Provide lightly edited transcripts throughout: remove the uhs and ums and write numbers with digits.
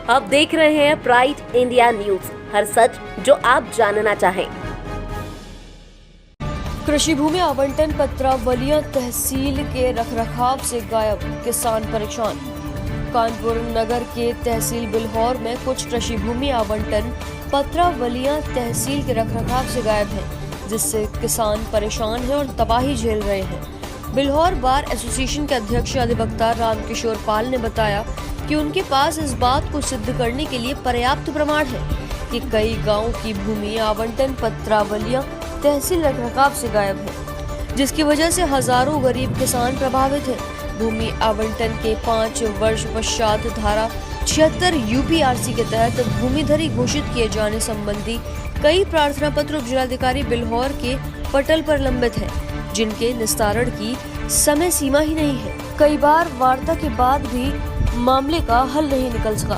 आप देख रहे हैं प्राइड इंडिया न्यूज, हर सच जो आप जानना चाहें। कृषि भूमि आवंटन पत्रावलियां तहसील के रखरखाव से गायब, किसान परेशान। कानपुर नगर के तहसील बिल्हौर में कुछ कृषि भूमि आवंटन पत्रावलियां तहसील के रखरखाव से गायब हैं, जिससे किसान परेशान हैं और तबाही झेल रहे हैं। बिल्हौर बार एसोसिएशन के अध्यक्ष अधिवक्ता रामकिशोर पाल ने बताया कि उनके पास इस बात को सिद्ध करने के लिए पर्याप्त प्रमाण है कि कई गांवों की भूमि आवंटन पत्रावलियां तहसील रखरखाव से गायब है, जिसकी वजह से हजारों गरीब किसान प्रभावित हैं। भूमि आवंटन के 5 वर्ष पश्चात धारा 76 यूपीआरसी के तहत भूमिधरी घोषित किए जाने संबंधी कई प्रार्थना पत्र जिलाधिकारी बिल्हौर के पटल पर लंबित हैं, जिनके निस्तारण की समय सीमा ही नहीं है। कई बार वार्ता के बाद भी मामले का हल नहीं निकल सका,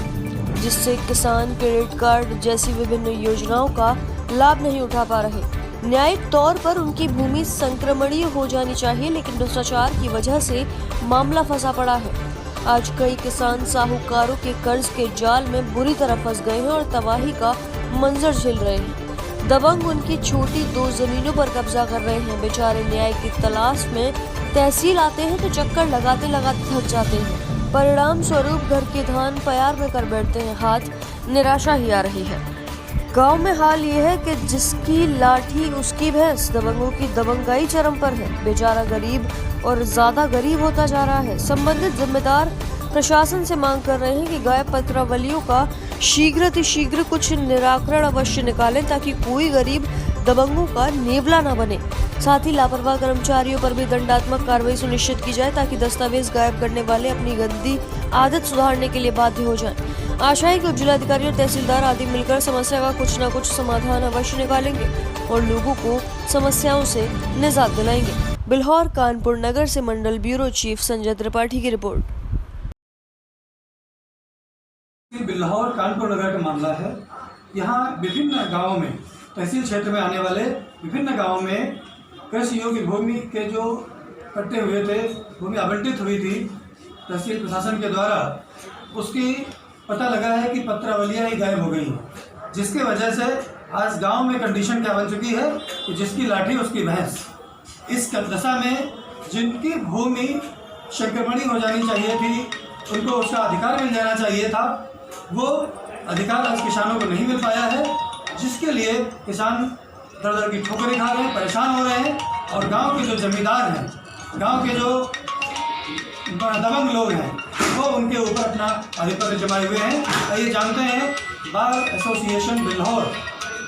जिससे किसान क्रेडिट कार्ड जैसी विभिन्न योजनाओं का लाभ नहीं उठा पा रहे। न्यायिक तौर पर उनकी भूमि संक्रमणीय हो जानी चाहिए, लेकिन भ्रष्टाचार की वजह से मामला फंसा पड़ा है। आज कई किसान साहूकारों के कर्ज के जाल में बुरी तरह फंस गए हैं और तबाही का मंजर झेल रहे हैं। दबंग उनकी छोटी 2 जमीनों पर कब्जा कर रहे हैं। बेचारे न्याय की तलाश में तहसील आते हैं तो चक्कर लगाते लगाते थक जाते हैं। परिणाम स्वरूप घर के धान प्यार में कर बैठते हैं, हाथ निराशा ही आ रही है। गांव में हाल ये है कि जिसकी लाठी उसकी भैंस, दबंगों की दबंगाई चरम पर है। बेचारा गरीब और ज्यादा गरीब होता जा रहा है। संबंधित जिम्मेदार प्रशासन से मांग कर रहे हैं कि गायब पत्रावलियों का शीघ्र कुछ निराकरण अवश्य निकालें, ताकि कोई गरीब दबंगों का नेवला न बने। साथ ही लापरवाह कर्मचारियों पर भी दंडात्मक कार्रवाई सुनिश्चित की जाए, ताकि दस्तावेज गायब करने वाले अपनी गंदी आदत सुधारने के लिए बाध्य हो जाएं। आशा है कि जिलाधिकारी और तहसीलदार आदि मिलकर समस्या का कुछ न कुछ समाधान अवश्य निकालेंगे और लोगों को समस्याओं से निजात दिलाएंगे। बिल्हौर कानपुर नगर से मंडल ब्यूरो चीफ संजय त्रिपाठी की रिपोर्ट। बिल्हौर कानपुर नगर का मामला है। यहाँ विभिन्न गांवों में, तहसील क्षेत्र में आने वाले विभिन्न गांवों में कृषि योग्य भूमि के जो कट्टे हुए थे, भूमि आवंटित हुई थी तहसील प्रशासन के द्वारा, उसकी पता लगा है कि पत्रावलियाँ ही गायब हो गई हैं, जिसके वजह से आज गांव में कंडीशन क्या बन चुकी है कि जिसकी लाठी उसकी भैंस। इस दशा में जिनकी भूमि संक्रमणीय हो जानी चाहिए थी, उनको उसका अधिकार मिल जाना चाहिए था, वो अधिकार आज किसानों को नहीं मिल पाया है, जिसके लिए किसान दर की ठोकरें खा रहे हैं, परेशान हो रहे हैं। और गांव के जो जमींदार हैं, गांव के जो दबंग लोग हैं, वो उनके ऊपर अपना आधिपत्य जमाए हुए हैं। आइए जानते हैं बार एसोसिएशन बिल्हौर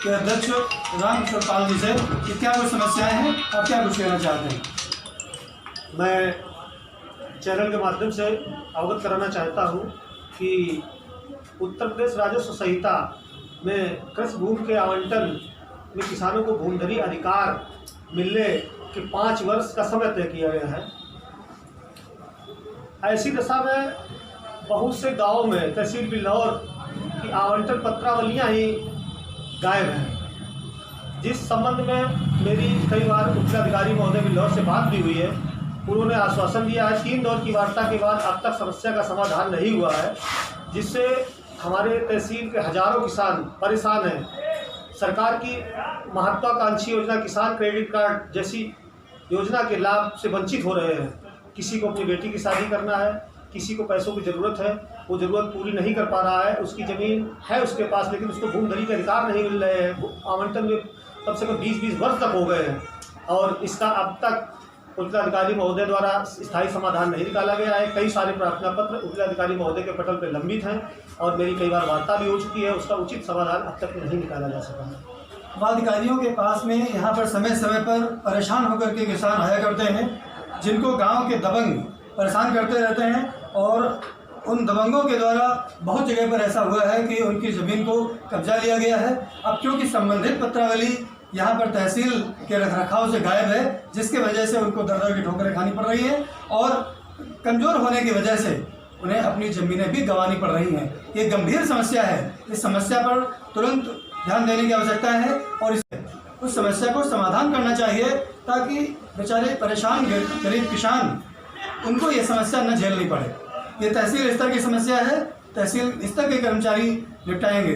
के अध्यक्ष रामकिशोर पाल जी से कि क्या कुछ समस्याएं हैं, आप क्या कुछ कहना चाहते हैं। मैं चैनल के माध्यम से अवगत कराना चाहता हूं कि उत्तर प्रदेश राजस्व संहिता में कृषि भूमि के आवंटन में किसानों को भूमिधरी अधिकार मिलने के 5 वर्ष का समय तय किया गया है। ऐसी दशा में बहुत से गांवों में तहसील बिल्हौर की आवंटन पत्रावलियां ही गायब हैं, जिस संबंध में मेरी कई बार उच्चाधिकारी महोदय बिल्हौर से बात भी हुई है। उन्होंने आश्वासन दिया है 3 दौर की वार्ता के बाद अब तक समस्या का समाधान नहीं हुआ है, जिससे हमारे तहसील के हजारों किसान परेशान हैं। सरकार की महत्वाकांक्षी योजना किसान क्रेडिट कार्ड जैसी योजना के लाभ से वंचित हो रहे हैं। किसी को अपनी बेटी की शादी करना है, किसी को पैसों की ज़रूरत है, वो ज़रूरत पूरी नहीं कर पा रहा है। उसकी ज़मीन है उसके पास, लेकिन उसको भूमिधरी के अधिकार नहीं मिल रहे हैं। आवंटन में कम से कम 20-20 वर्ष तक हो गए हैं और इसका अब तक जिलाधिकारी महोदय द्वारा स्थायी समाधान नहीं निकाला गया है। कई सारे प्रार्थना पत्र जिलाधिकारी महोदय के पटल पर लंबित हैं और मेरी कई बार वार्ता भी हो चुकी है, उसका उचित समाधान अब तक नहीं निकाला जा सका है। अधिकारियों के पास में यहाँ पर समय समय पर परेशान होकर के किसान आया करते हैं, जिनको गांव के दबंग परेशान करते रहते हैं और उन दबंगों के द्वारा बहुत जगह पर ऐसा हुआ है कि उनकी ज़मीन को कब्जा लिया गया है। अब क्योंकि संबंधित पत्रावली यहाँ पर तहसील के रखरखाव से गायब है, जिसके वजह से उनको दर की ठोकरें खानी पड़ रही हैं और कमज़ोर होने की वजह से उन्हें अपनी ज़मीनें भी गंवानी पड़ रही हैं। ये गंभीर समस्या है। इस समस्या पर तुरंत ध्यान देने की आवश्यकता है और उस समस्या को समाधान करना चाहिए, ताकि बेचारे परेशान गरीब किसान, उनको ये समस्या न झेलनी पड़े। ये तहसील स्तर की समस्या है तहसील स्तर के कर्मचारी निपटाएंगे।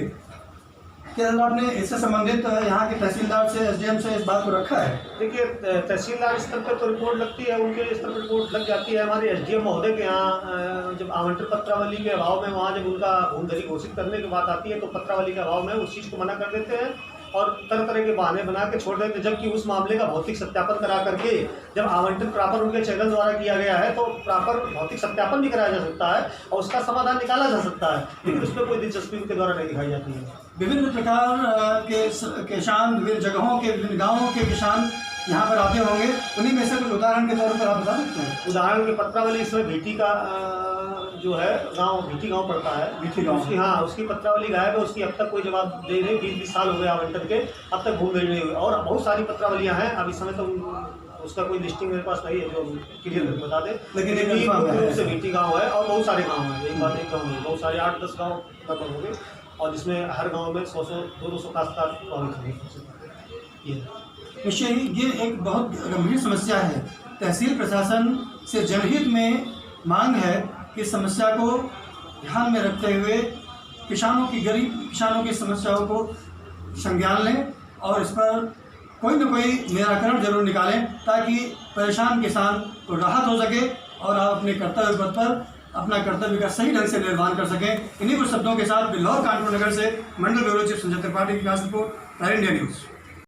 क्या आपने इससे संबंधित यहाँ के तहसीलदार से, एसडीएम से इस बात को रखा है? देखिए, तहसीलदार स्तर पर तो रिपोर्ट लगती है, उनके स्तर पर रिपोर्ट लग जाती है। हमारे एसडीएम महोदय के यहाँ जब आवंटन पत्रावली के अभाव में वहाँ जब उनका भूमधरी घोषित करने की बात आती है तो पत्रावली के अभाव में उस चीज़ को मना कर देते हैं और तरह तरह के बहाने बना के छोड़ देते हैं। जबकि उस मामले का भौतिक सत्यापन करा करके जब आवंटन प्रॉपर उनके चैनल द्वारा किया गया है तो प्रॉपर भौतिक सत्यापन भी कराया जा सकता है और उसका समाधान निकाला जा सकता है, लेकिन उसमें कोई दिलचस्पी उनके द्वारा नहीं दिखाई जाती है। विभिन्न प्रकार के किसान, विभिन्न जगहों के, विभिन्न गाँवों के किसान यहाँ पर आते होंगे, उन्हीं में से कुछ उदाहरण के तौर पर आप बता सकते हैं? उदाहरण के पत्रावली इसमें भीटी का जो है गांव, भीटी गांव पड़ता है। भीटी गांव, उसकी, हाँ, उसकी पत्रावली गायब है, उसकी अब तक कोई जवाब दे नहीं। 20 साल हो गए आवंटन के, अब तक भूमि नहीं हुई। और बहुत सारी पत्रावलियाँ हैं, अब इस समय तो उसका कोई लिस्टिंग मेरे पास नहीं है जो क्लियर करके बता दे, लेकिन एक से भीटी गाँव है और बहुत सारे गाँव हैं। एक बात एक गाँव में बहुत सारे 8-10 गाँव खत्म हो गए और जिसमें हर गाँव में 100-200 काश्तकार प्रभावित हुए। निश्चय ही ये एक बहुत गंभीर समस्या है। तहसील प्रशासन से जनहित में मांग है कि समस्या को ध्यान में रखते हुए किसानों की, गरीब किसानों की समस्याओं को संज्ञान लें और इस पर कोई न कोई निराकरण जरूर निकालें ताकि परेशान किसान को राहत हो सके और आप अपने कर्तव्य पथ पर अपना कर्तव्य का सही ढंग से निर्वहन कर सकें। इन्हीं कुछ शब्दों के साथ बिल्हौर कानपुर नगर से मंडल ब्यूरो चीफ संजय त्रिपाठी की खास रिपोर्ट, इंडिया न्यूज़।